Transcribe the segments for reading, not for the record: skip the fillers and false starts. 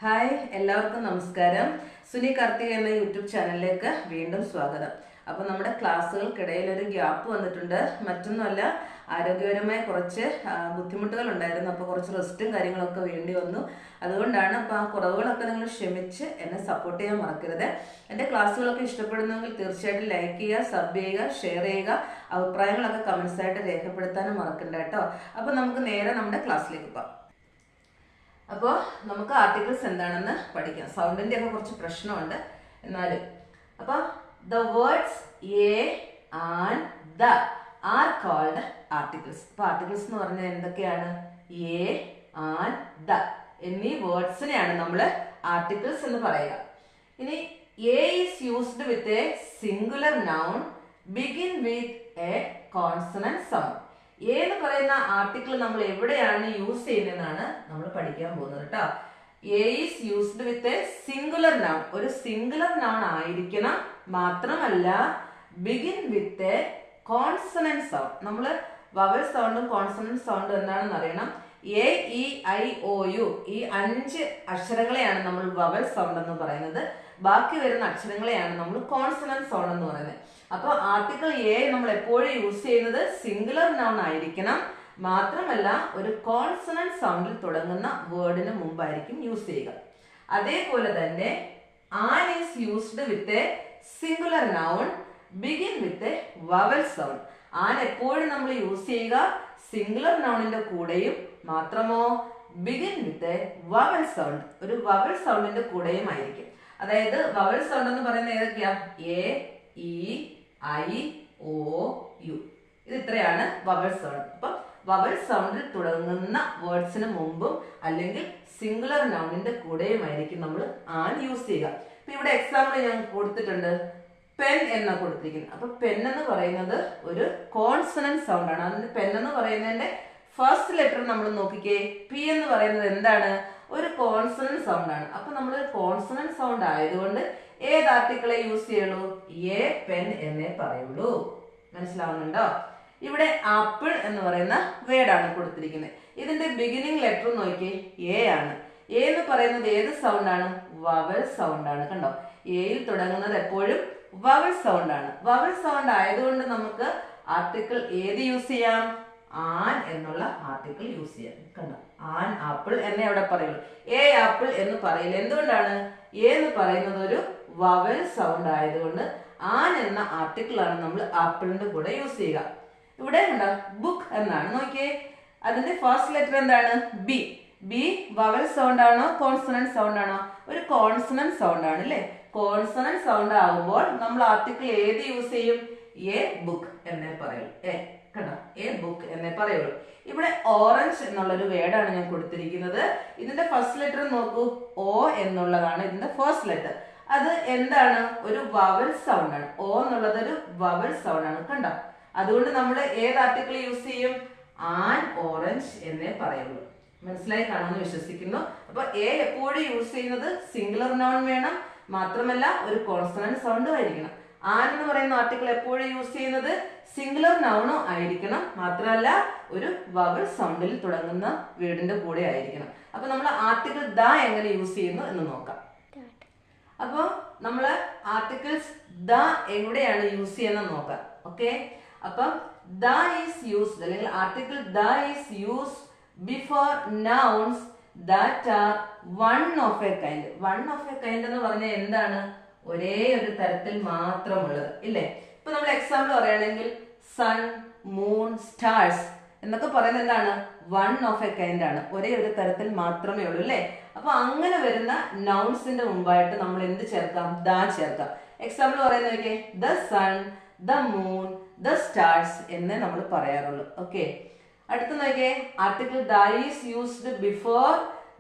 Hi എല്ലാവർക്കും നമസ്കാരം. സുനി കാർത്തിക എന്ന യൂട്യൂബ് ചാനലിലേക്ക് വീണ്ടും സ്വാഗതം. അപ്പോൾ നമ്മുടെ ക്ലാസ്സുകൾക്കിടയിൽ ഒരു ഗ്യാപ്പ് വന്നിട്ടുണ്ട്. മറ്റൊന്നുമല്ല, ആരോഗ്യപരമായ കുറച്ച് ബുദ്ധിമുട്ടുകൾ ഉണ്ടായിരുന്നു. അപ്പോൾ കുറച്ച് റെസ്റ്റും കാര്യങ്ങളൊക്കെ വേണ്ടി വന്നു. അതുകൊണ്ടാണ്. അപ്പോൾ ആ കുറവുകളൊക്കെ നിങ്ങൾ ക്ഷമിച്ച് എന്നെ സപ്പോർട്ട് ചെയ്യാൻ മറക്കരുത്. എൻ്റെ ക്ലാസ്സുകളൊക്കെ ഇഷ്ടപ്പെടുന്നെങ്കിൽ തീർച്ചയായിട്ടും ലൈക്ക് ചെയ്യുക, സബ് ചെയ്യുക, ഷെയർ ചെയ്യുക. അഭിപ്രായങ്ങളൊക്കെ കമൻസ് ആയിട്ട് രേഖപ്പെടുത്താനും മറക്കണ്ട കേട്ടോ. അപ്പോൾ നമുക്ക് നേരെ നമ്മുടെ ക്ലാസ്സിലേക്ക് പോകാം. അപ്പോൾ നമുക്ക് ആർട്ടിക്കിൾസ് എന്താണെന്ന് പഠിക്കാം. സൗണ്ടിന്റെ ഒക്കെ കുറച്ച് പ്രശ്നമുണ്ട് എന്നാലും. അപ്പോൾ the words a and the are called articles. അപ്പൊ ആർട്ടിക്കിൾസ് എന്ന് പറഞ്ഞാൽ എന്തൊക്കെയാണ്? എ ആൻഡ് ദ എന്നീ വേർഡ്സിനെയാണ് നമ്മൾ ആർട്ടിക്കിൾസ് എന്ന് പറയുക. ഇനി A is used with a singular noun begin with a consonant sound. A എന്ന് പറയുന്ന ആർട്ടിക്കിൾ നമ്മൾ എവിടെയാണ് യൂസ് ചെയ്യുന്നതെന്നാണ് നമ്മൾ പഠിക്കാൻ പോകുന്നത് കേട്ടോ. A is used with a singular noun. ഒരു സിംഗുലർ നൗൺ ആയിരിക്കണം. മാത്രമല്ല begin with a consonant sound. നമ്മൾ വവൽ സൗണ്ടും കോൺസണന്റ് സൗണ്ടും എന്താണെന്ന് അറിയണം. A E I O U ഈ 5 അക്ഷരങ്ങളെയാണ് നമ്മൾ വവൽ സൗണ്ട് എന്ന് പറയുന്നത്. ബാക്കി വരുന്ന അക്ഷരങ്ങളെയാണ് നമ്മൾ കോൺസണന്റ് സൗണ്ട് എന്ന് പറയുന്നത്. അപ്പൊ ആർട്ടിക്കിൾ എ നമ്മൾ എപ്പോഴും യൂസ് ചെയ്യുന്നത് സിംഗുലർ നൗൺ ആയിരിക്കണം. മാത്രമല്ല ഒരു കോൺസണന്റ് സൗണ്ടിൽ തുടങ്ങുന്ന വേർഡിന് മുമ്പായിരിക്കും യൂസ് ചെയ്യുക. അതേപോലെ തന്നെ an is used with a singular noun begin with a vowel sound. An എപ്പോഴും നമ്മൾ യൂസ് ചെയ്യുക സിംഗുലർ നൗണിന്റെ കൂടെയും, മാത്രമോ begin with a vowel sound, ഒരു വവൽ സൗണ്ടിന്റെ കൂടെയും ആയിരിക്കും. അതായത് വവൽ സൗണ്ട് എന്ന് പറയുന്നത് ഏതൊക്കെയാ? A E I O U. ഇത് ഇത്രയാണ് വവൽ സൗണ്ട്. അപ്പൊ വവൽ സൗണ്ടിൽ തുടങ്ങുന്ന വേർഡ്സിന് മുമ്പും അല്ലെങ്കിൽ സിംഗുലർ നൗണിന്റെ കൂടെയുമായിരിക്കും നമ്മൾ ആൻ യൂസ് ചെയ്യുക. ഇപ്പൊ ഇവിടെ എക്സാമ്പിൾ ഞാൻ കൊടുത്തിട്ടുണ്ട്. പെൻ എന്ന കൊടുത്തിരിക്കുന്നത്. അപ്പൊ പെൻ എന്ന് പറയുന്നത് ഒരു കോൺസണന്റ് സൗണ്ട് ആണ്. അതിന്റെ പെൻ എന്ന് പറയുന്നതിന്റെ ഫസ്റ്റ് ലെറ്റർ നമ്മൾ നോക്കിക്കേ. പി എന്ന് പറയുന്നത് എന്താണ്? ഒരു കോൺസണന്റ് സൗണ്ട് ആണ്. അപ്പൊ നമ്മൾ കോൺസണന്റ് സൗണ്ട് ആയതുകൊണ്ട് ഏത് ആർട്ടിക്കിളെ യൂസ് ചെയ്യുള്ളൂ? എ പെൻ എന്നേ പറയുള്ളൂ. മനസ്സിലാവുന്നുണ്ടോ? ഇവിടെ ആപ്പിൾ എന്ന് പറയുന്ന വേർഡാണ് കൊടുത്തിരിക്കുന്നത്. ഇതിന്റെ ബിഗിനിങ് ലെറ്റർ നോക്കിയേ, എ ആണ്. എ എന്ന് പറയുന്നത് ഏത് സൗണ്ട് ആണ്? വവൽ സൗണ്ട് ആണ്. കണ്ടോ? എയിൽ തുടങ്ങുന്നത് എപ്പോഴും വവൽ സൗണ്ട് ആണ്. വവൽ സൗണ്ട് ആയതുകൊണ്ട് നമുക്ക് ആർട്ടിക്കിൾ ഏത് യൂസ് ചെയ്യാം? ആൻ എന്നുള്ള ആർട്ടിക്കിൾ യൂസ് ചെയ്യാം. കണ്ടോ? ആൻ ആപ്പിൾ എന്നേ അവിടെ പറയുള്ളൂ. എ ആപ്പിൾ എന്ന് പറയില്ല. എന്തുകൊണ്ടാണ്? എ എന്ന് പറയുന്നത് ഒരു വവൽ സൗണ്ട് ആയതുകൊണ്ട് ആൻ എന്ന ആർട്ടിക്കിൾ ആണ് നമ്മൾ ആപ്പിളിന്റെ കൂടെ യൂസ് ചെയ്യുക. ഇവിടെ ഉണ്ടോ? ബുക്ക് എന്നാണ്. നോക്കിയേ, അതിന്റെ ഫസ്റ്റ് ലെറ്റർ എന്താണ്? ബി. ബി വവൽ സൗണ്ട് ആണോ കോൺസണന്റ് സൗണ്ട് ആണോ? ഒരു കോൺസണന്റ് സൗണ്ട് ആണ് അല്ലേ? കോൺസണന്റ് സൗണ്ട് ആകുമ്പോൾ നമ്മൾ ആർട്ടിക്കിൾ ഏത് യൂസ് ചെയ്യും? എ ബുക്ക് എന്നേ പറയുള്ളൂ. കണ്ടോ? എ ബുക്ക് എന്നേ പറയുള്ളൂ. ഇവിടെ ഓറഞ്ച് എന്നുള്ളൊരു വേർഡാണ് ഞാൻ കൊടുത്തിരിക്കുന്നത്. ഇതിന്റെ ഫസ്റ്റ് ലെറ്റർ നോക്കൂ, ഓ എന്നുള്ളതാണ് ഇതിന്റെ ഫസ്റ്റ് ലെറ്റർ. അത് എന്താണ്? ഒരു വവൽ സൗണ്ട് ആണ്. ഓ എന്നുള്ളത് ഒരു വവൽ സൗണ്ട് ആണ്. കണ്ടോ? അതുകൊണ്ട് നമ്മൾ ഏത് ആർട്ടിക്കിൾ യൂസ് ചെയ്യും? ആൻ ഓറഞ്ച് എന്നേ പറയുള്ളൂ. മനസ്സിലായി കാണുമെന്ന് വിശ്വസിക്കുന്നു. അപ്പൊ എ എപ്പോഴും യൂസ് ചെയ്യുന്നത് സിംഗുലർ നൗൺ വേണം. മാത്രമല്ല ഒരു കോൺസണന്റ് സൗണ്ടും ആയിരിക്കണം. ആൻ എന്ന് പറയുന്ന ആർട്ടിക്കിൾ എപ്പോഴും യൂസ് ചെയ്യുന്നത് സിംഗുലർ നൗണോ ആയിരിക്കണം. മാത്രമല്ല ഒരു വവൽ സൗണ്ടിൽ തുടങ്ങുന്ന വേർഡിന്റെ കൂടെ ആയിരിക്കണം. അപ്പൊ നമ്മൾ ആർട്ടിക്കിൾ ദ എങ്ങനെ യൂസ് ചെയ്യുന്നു എന്ന് നോക്കാം. അപ്പൊ നമ്മള് ആർട്ടിക്കിൾസ് ദ എവിടെയാണ് യൂസ് ചെയ്യുന്നത് നോക്കാം. ഓക്കെ, അപ്പൊ ദ ഈസ് യൂസ്ഡ് അല്ലെങ്കിൽ article the is used before nouns that are one of A kind. One of A kind എന്ന് പറഞ്ഞാൽ എന്താണ്? ഒരേ ഒരു തരത്തിൽ മാത്രമുള്ളത് ഇല്ലേ? ഇപ്പൊ നമ്മൾ എക്സാമ്പിൾ പറയുകയാണെങ്കിൽ സൺ, മൂൺ, സ്റ്റാർസ് എന്നൊക്കെ പറയുന്നത് എന്താണ്? വൺ ഓഫ് എ കൈൻഡ് ആണ്. ഒരേ ഒരു തരത്തിൽ മാത്രമേ ഉള്ളൂ അല്ലേ? അപ്പൊ അങ്ങനെ വരുന്ന നൗൺസിന്റെ മുമ്പായിട്ട് നമ്മൾ എന്ത് ചേർക്കാം? ദ ചേർക്കാം. എക്സാമ്പിൾ പറയുന്നത് the sun, the moon, the stars എന്നേ നമ്മൾ പറയാറുള്ളൂ. ഓക്കെ, അടുത്ത നോക്കിയേ, article the is used before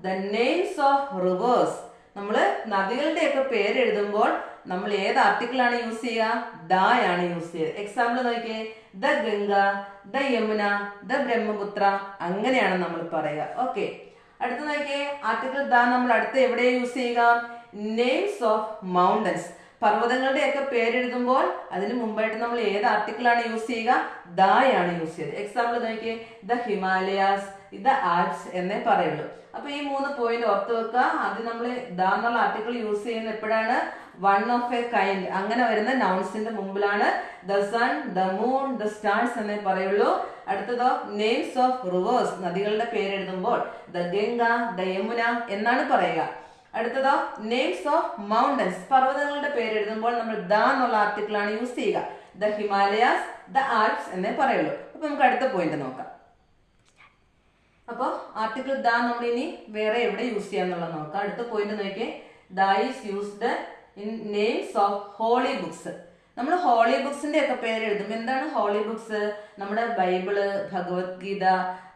the names of rivers. നമ്മൾ നദികളുടെ ഒക്കെ പേര് എഴുതുമ്പോൾ നമ്മൾ ഏത് ആർട്ടിക്കിൾ ആണ് യൂസ് ചെയ്യുക? ദ ആണ് യൂസ് ചെയ്യുക. എക്സാമ്പിൾ നോക്കിയേ, the Ganga, the Yamuna, the Brahmaputra അങ്ങനെയാണ് നമ്മൾ പറയുക. ഓക്കെ, അടുത്ത നോക്കിയേ, ആർട്ടിക്കിൾ ദ നമ്മൾ അടുത്ത് എവിടെ യൂസ് ചെയ്യുക? Names of mountains. പർവ്വതങ്ങളുടെ ഒക്കെ പേരെഴുതുമ്പോൾ അതിന് മുമ്പായിട്ട് നമ്മൾ ഏത് ആർട്ടിക്കിൾ ആണ് യൂസ് ചെയ്യുക? ദ ആണ് യൂസ് ചെയ്യുക. എക്സാമ്പിൾ നോക്കിയേ, ദ ഹിമാലയാസ്, ഇത് ആൽപ്സ് എന്നേ പറയുള്ളൂ. അപ്പൊ ഈ 3 പോയിന്റ് ഓർത്ത് വെക്കുക. ആദ്യം നമ്മൾ ദ എന്നുള്ള ആർട്ടിക്കിൾ യൂസ് ചെയ്യുന്നത് എപ്പോഴാണ്? വൺ ഓഫ് എ കൈൻഡ് അങ്ങനെ വരുന്ന നൗൺസിന്റെ മുമ്പിലാണ് the sun, the moon, the stars എന്നേ പറയുള്ളൂ. അടുത്തതോ നെയിംസ് ഓഫ് റിവേഴ്സ്, നദികളുടെ പേര് എഴുതുമ്പോൾ ദ ഗംഗ, ദ യമുന എന്നാണ് പറയുക. അടുത്തതോ നെയിംസ് ഓഫ് മൗണ്ടൻസ്, പർവ്വതങ്ങളുടെ പേര് എഴുതുമ്പോൾ നമ്മൾ ദ എന്നുള്ള ആർട്ടിക്കിൾ ആണ് യൂസ് ചെയ്യുക. ദ ഹിമാലയാസ്, ദ ആൽപ്സ് എന്നേ പറയുള്ളൂ. അപ്പൊ നമുക്ക് അടുത്ത പോയിന്റ് നോക്കാം. അപ്പൊ ആർട്ടിക്കിൾ ദ നമ്മൾ ഇനി വേറെ എവിടെ യൂസ് ചെയ്യാന്നുള്ളത് നോക്കാം. അടുത്ത പോയിന്റ് നോക്കിയേ, the is used in names of holy books. നമ്മൾ ഹോളി ബുക്സിന്റെ ഒക്കെ പേര് എഴുതും. എന്താണ് ഹോളി ബുക്സ്? നമ്മുടെ ബൈബിള്, ഭഗവത്ഗീത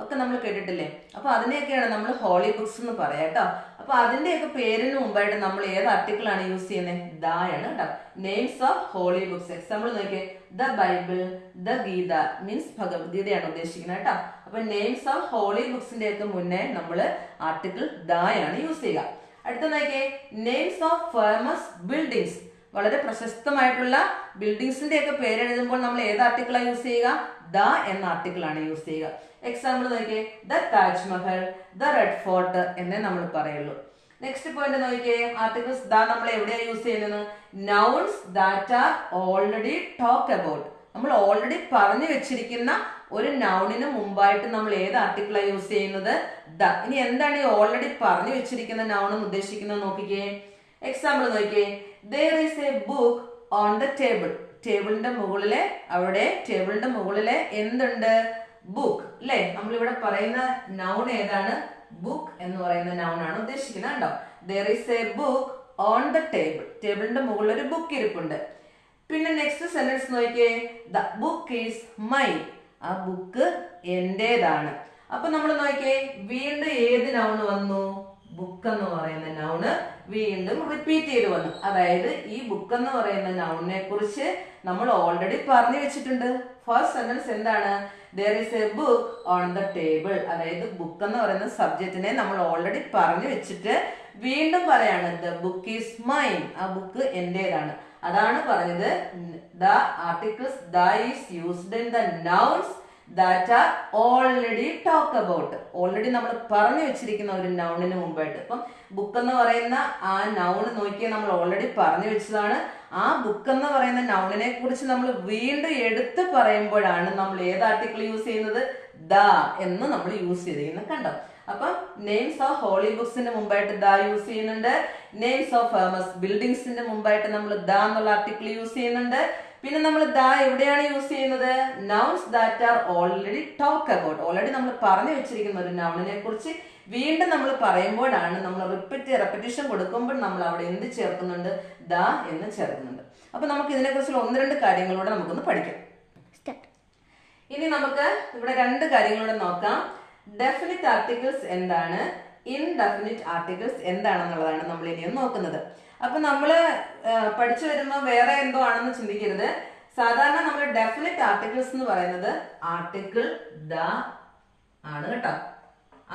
ഒക്കെ നമ്മൾ കേട്ടിട്ടില്ലേ? അപ്പൊ അതിനെയൊക്കെയാണ് നമ്മൾ ഹോളി ബുക്സ് എന്ന് പറയാം കേട്ടോ. അപ്പൊ അതിന്റെയൊക്കെ പേരിന് മുമ്പായിട്ട് നമ്മൾ ഏത് ആർട്ടിക്കിൾ ആണ് യൂസ് ചെയ്യുന്നത്? ദ ആണ് കേട്ടോ. Names of holy books. Example നോക്കിയേ, the Bible, the Gita means ഭഗവത്ഗീതയാണ് ഉദ്ദേശിക്കുന്നത് കേട്ടോ. അപ്പൊ നെയിംസ് ഓഫ് ഹോളി ബുക്സിന്റെ ഒക്കെ മുന്നേ നമ്മൾ ആർട്ടിക്കിൾ ദ ആണ് യൂസ് ചെയ്യുക. അടുത്ത നോക്കിയേ, നെയിംസ് ഓഫ് ഫേമസ് ബിൽഡിങ്സ്, വളരെ പ്രശസ്തമായിട്ടുള്ള ബിൽഡിങ്സിന്റെ ഒക്കെ പേര് എഴുതുമ്പോൾ നമ്മൾ ഏത് ആർട്ടിക്കിളാണ് യൂസ് ചെയ്യുക? ദ എന്ന ആർട്ടിക്കിൾ ആണ് യൂസ് ചെയ്യുക. എക്സാമ്പിൾ നോക്കിയേ, the Taj Mahal, the red fort എന്നേ നമ്മൾ പറയുള്ളൂ. നെക്സ്റ്റ് പോയിന്റ് നോക്കിയേ, ആർട്ടിക്കിൾസ് ദ നമ്മൾ എവിടെയാണ് യൂസ് ചെയ്യുന്നത്? Nouns that are already talk about, നമ്മൾ ഓൾറെഡി പറഞ്ഞു വെച്ചിരിക്കുന്ന ഒരു നൗണിന് മുമ്പായിട്ട് നമ്മൾ ഏത് ആർട്ടിക്കിളാണ് യൂസ് ചെയ്യുന്നത്? ദ. ഇനി എന്താണ് ഈ ഓൾറെഡി പറഞ്ഞു വെച്ചിരിക്കുന്ന നൗൺ എന്ന് ഉദ്ദേശിക്കുന്നത് നോക്കിക്കേ. എക്സാമ്പിൾ നോക്കിയേ, there is a book on the table. ടേബിളിന്റെ മുകളിലെ, അവിടെ ടേബിളിന്റെ മുകളിലെ എന്തുണ്ട്? ബുക്ക് അല്ലെ? നമ്മളിവിടെ പറയുന്ന നൗൺ ഏതാണ്? ബുക്ക് എന്ന് പറയുന്ന നൗൺ ആണ് ഉദ്ദേശിക്കുന്നത് കേട്ടോ. there is a book on the table. ടേബിളിന്റെ മുകളിൽ ഒരു ബുക്ക് ഇരിപ്പുണ്ട്. പിന്നെ നെക്സ്റ്റ് സെന്റൻസ് നോക്കിയേ, the book is mine. ആ ബുക്ക് എന്റേതാണ്. അപ്പൊ നമ്മൾ നോക്കിയേ, വീണ്ടും ഏത് നൗണ് വന്നു? ബുക്ക് എന്ന് പറയുന്ന നൗണ് വീണ്ടും റിപ്പീറ്റ് ചെയ്ത് വന്നു. അതായത് ഈ ബുക്ക് എന്ന് പറയുന്ന നൗണിനെ കുറിച്ച് നമ്മൾ ഓൾറെഡി പറഞ്ഞു വെച്ചിട്ടുണ്ട്. ഫസ്റ്റ് സെന്റൻസ് എന്താണ്? there is a book on the table. അതായത് ബുക്ക് എന്ന് പറയുന്ന സബ്ജക്റ്റിനെ നമ്മൾ ഓൾറെഡി പറഞ്ഞു വെച്ചിട്ട് വീണ്ടും പറയാണ് the book is mine. ആ ബുക്ക് എന്റേതാണ്. അതാണ് പറഞ്ഞത് the articles the is used in the nouns that are already talk about. Already നമ്മൾ പറഞ്ഞു വെച്ചിരിക്കുന്ന ഒരു നൗണിന് മുമ്പായിട്ട്. ഇപ്പം ബുക്ക് എന്ന് പറയുന്ന ആ നൗൺ നോക്കിയാൽ നമ്മൾ ഓൾറെഡി പറഞ്ഞു വെച്ചതാണ്. ആ ബുക്ക് എന്ന് പറയുന്ന നൗണിനെ കുറിച്ച് നമ്മൾ വീണ്ടും എടുത്ത് പറയുമ്പോഴാണ് നമ്മൾ ഏത് ആർട്ടിക്കിൾ യൂസ് ചെയ്യുന്നത്? ദ എന്ന് നമ്മൾ യൂസ് ചെയ്തിരിക്കുന്നത് കണ്ടോ. അപ്പം നെയിംസ് ഓഫ് ഹോളി ബുക്സിന്റെ മുമ്പായിട്ട് ദ യൂസ് ചെയ്യുന്നുണ്ട്. നെയിംസ് ഓഫ് ഫേമസ് ബിൽഡിങ്സിന്റെ മുമ്പായിട്ട് നമ്മൾ ദ എന്നുള്ള ആർട്ടിക്കിൾ യൂസ് ചെയ്യുന്നുണ്ട്. പിന്നെ നമ്മൾ ദ എവിടെയാണ് യൂസ് ചെയ്യുന്നത്? Nouns that are already talk about. Already നമ്മൾ പറഞ്ഞു വെച്ചിരിക്കുന്ന ഒരു നൗണിനെ കുറിച്ച് വീണ്ടും നമ്മൾ പറയുമ്പോഴാണ്, നമ്മൾ റെപ്പറ്റീഷൻ കൊടുക്കുമ്പോൾ നമ്മൾ അവിടെ എന്ത് ചേർക്കുന്നുണ്ട്? ദ എന്ന് ചേർക്കുന്നുണ്ട്. അപ്പൊ നമുക്ക് ഇതിനെ കുറിച്ചുള്ള 1-2 കാര്യങ്ങളൂടെ നമുക്കൊന്ന് പഠിക്കാം. ഇനി നമുക്ക് ഇവിടെ 2 കാര്യങ്ങളൂടെ നോക്കാം. ഡെഫിനിറ്റ് ആർട്ടിക്കിൾസ് എന്താണ്, ഇൻഡെഫിനിറ്റ് ആർട്ടിക്കിൾസ് എന്താണെന്നുള്ളതാണ് നമ്മൾ ഇനിയും നോക്കുന്നത്. അപ്പൊ നമ്മള് പഠിച്ചു വരുമ്പോൾ വേറെ എന്തോ ആണെന്ന് ചിന്തിക്കരുത്. സാധാരണ നമ്മൾ ഡെഫിനിറ്റ് ആർട്ടിക്കിൾസ് എന്ന് പറയുന്നത് ആർട്ടിക്കിൾ ദ ആണ് കേട്ടോ.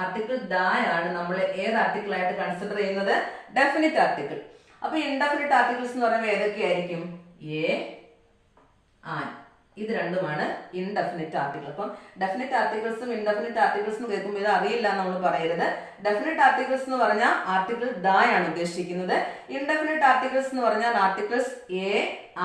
ആർട്ടിക്കിൾ ദ ആണ് നമ്മൾ ഏത് ആർട്ടിക്കിൾ ആയിട്ട് കൺസിഡർ ചെയ്യുന്നത്? Definite article. അപ്പൊ ഇൻഡെഫിനിറ്റ് ആർട്ടിക്കിൾസ് എന്ന് പറയുമ്പോൾ ഏതൊക്കെയായിരിക്കും? A, an. ഇത് രണ്ടുമാണ് ഇൻഡെഫിനിറ്റ് ആർട്ടിക്കിൾ. അപ്പം ഡെഫിനിറ്റ് ആർട്ടിക്കിൾസും ഇൻഡെഫിനിറ്റ് ആർട്ടിക്കിൾസും കേൾക്കുമ്പോൾ ഇത് അറിയില്ല നമ്മൾ പറയരുത്. ഡെഫിനിറ്റ് ആർട്ടിക്കിൾസ് എന്ന് പറഞ്ഞാൽ ആർട്ടിക്കിൾ ദ ആണ് ഉദ്ദേശിക്കുന്നത്. ഇൻഡെഫിനിറ്റ് ആർട്ടിക്കിൾസ് എന്ന് പറഞ്ഞാൽ ആർട്ടിക്കിൾസ് എ,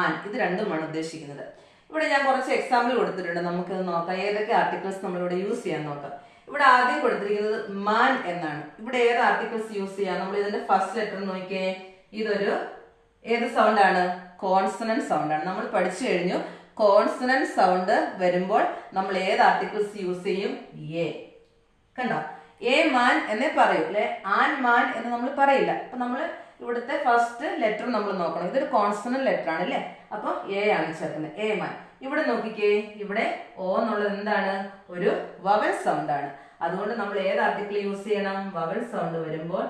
ആൻ. ഇത് രണ്ടുമാണ് ഉദ്ദേശിക്കുന്നത്. ഇവിടെ ഞാൻ കുറച്ച് എക്സാമ്പിൾ കൊടുത്തിട്ടുണ്ട്. നമുക്ക് നോക്കാം ഏതൊക്കെ ആർട്ടിക്കിൾസ് നമ്മളിവിടെ യൂസ് ചെയ്യാൻ നോക്കാം. ഇവിടെ ആദ്യം കൊടുത്തിരിക്കുന്നത് മാൻ എന്നാണ്. ഇവിടെ ഏത് ആർട്ടിക്കിൾസ് യൂസ് ചെയ്യാം? നമ്മൾ ഇതിന്റെ ഫസ്റ്റ് ലെറ്റർ നോക്കിയേ. ഇതൊരു ഏത് സൗണ്ട് ആണ്? കോൺസണന്റ് സൗണ്ട് ആണ്. നമ്മൾ പഠിച്ചു കഴിഞ്ഞു കോൺസണന്റ് സൗണ്ട് വരുമ്പോൾ നമ്മൾ ഏത് ആർട്ടിക്കിൾസ് യൂസ് ചെയ്യും? എ. കണ്ടോ? എ മാൻ എന്നേ പറയൂ അല്ലെ, ആൻ മാൻ എന്ന് നമ്മൾ പറയില്ല. അപ്പൊ നമ്മൾ ഇവിടുത്തെ ഫസ്റ്റ് ലെറ്റർ നമ്മൾ നോക്കണം. ഇതൊരു കോൺസണന്റ് ലെറ്റർ ആണ് അല്ലെ, അപ്പൊ എ ആണ് ചേർക്കുന്നത്. A man. ഇവിടെ നോക്കിക്കേ, ഇവിടെ ഓ എന്നുള്ളത് എന്താണ്? ഒരു വവൽ സൗണ്ട് ആണ്. അതുകൊണ്ട് നമ്മൾ ഏത് ആർട്ടിക്കിൾ യൂസ് ചെയ്യണം? വവൽ സൗണ്ട് വരുമ്പോൾ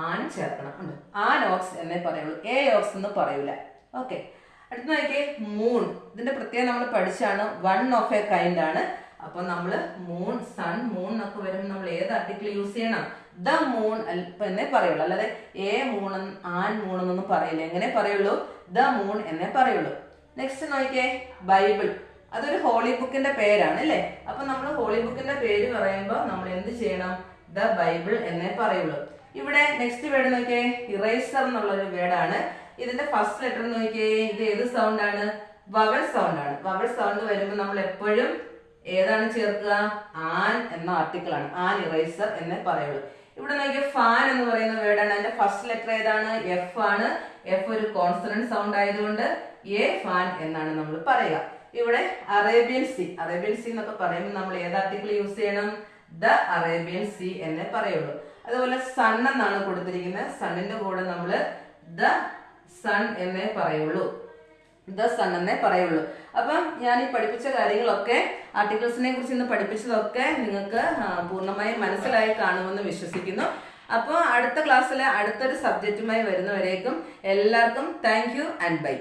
ആൻ ചേർക്കണം. ആൻ ഓക്സ് എന്നേ പറയുള്ളൂ, എ ഓക്സ് എന്ന് പറയൂല. ഓക്കെ. അടുത്ത നോക്കിയേ, മൂൺ. ഇതിന്റെ പ്രത്യേകം നമ്മൾ പഠിച്ചാണ്, വൺ ഓഫ് എ കൈൻഡ് ആണ്. അപ്പൊ നമ്മള് മൂൺ, സൺ, മൂൺ എന്നൊക്കെ വരുമ്പോൾ നമ്മൾ ഏത് ആർട്ടിക്കിൾ യൂസ് ചെയ്യണം? ദ മൂൺ എന്നേ പറയുള്ളൂ. അല്ലാതെ എ മൂൺ, ആൻ മൂൺ എന്നൊന്നും പറയില്ല. എങ്ങനെ പറയുള്ളൂ? ദ മൂൺ എന്നേ പറയുള്ളൂ. നെക്സ്റ്റ് നോക്കിയേ, ബൈബിൾ. അതൊരു ഹോളി ബുക്കിന്റെ പേരാണ് അല്ലേ. അപ്പൊ നമ്മൾ ഹോളി ബുക്കിന്റെ പേര് പറയുമ്പോൾ നമ്മൾ എന്ത് ചെയ്യണം? ദ ബൈബിൾ എന്നേ പറയുള്ളൂ. ഇവിടെ നെക്സ്റ്റ് വേർഡ് നോക്കിയേ, ഇറേസർ എന്നുള്ളൊരു വേർഡാണ്. ഇതിന്റെ ഫസ്റ്റ് ലെറ്റർ നോക്കിയേ, ഇത് ഏത് സൗണ്ട് ആണ്? വവൽ സൗണ്ട് ആണ്. വവൽ സൗണ്ട് വരുമ്പോൾ നമ്മൾ എപ്പോഴും ഏതാണ് ചേർക്കുക? ആൻ എന്ന ആർട്ടിക്കിൾ ആണ്. ആൻ ഇറേസർ എന്നേ പറയുള്ളൂ. ഇവിടെ നോക്കിയ ഫാൻ എന്ന് പറയുന്ന വേർഡാണ്. അതിന്റെ ഫസ്റ്റ് ലെറ്റർ ഏതാണ്? എഫ് ആണ്. എഫ് ഒരു കോൺസണന്റ് സൗണ്ട് ആയതുകൊണ്ട് എ ഫാൻ എന്നാണ് നമ്മൾ പറയുക. ഇവിടെ അറേബ്യൻ സീ, അറേബ്യൻ സീ എന്നൊക്കെ പറയുമ്പോൾ നമ്മൾ ഏത് ആർട്ടിക്കിൾ യൂസ് ചെയ്യണം? ദ അറേബ്യൻ സീ എന്നേ പറയുള്ളൂ. അതുപോലെ സൺ എന്നാണ് കൊടുത്തിരിക്കുന്നത്. സണ്ണിന്റെ കൂടെ നമ്മൾ ദ സൺ എന്നേ പറയുള്ളൂ. ദ സൺ എന്നേ പറയുള്ളൂ. അപ്പം ഞാൻ ഈ പഠിപ്പിച്ച കാര്യങ്ങളൊക്കെ, ആർട്ടിക്കിൾസിനെ കുറിച്ച് ഇന്ന് പഠിപ്പിച്ചതൊക്കെ നിങ്ങൾക്ക് പൂർണ്ണമായും മനസ്സിലായി കാണുമെന്ന് വിശ്വസിക്കുന്നു. അപ്പോൾ അടുത്ത ക്ലാസ്സിലെ അടുത്തൊരു സബ്ജക്റ്റുമായി വരുന്നവരേക്കും എല്ലാവർക്കും താങ്ക് യു ആൻഡ് ബൈ.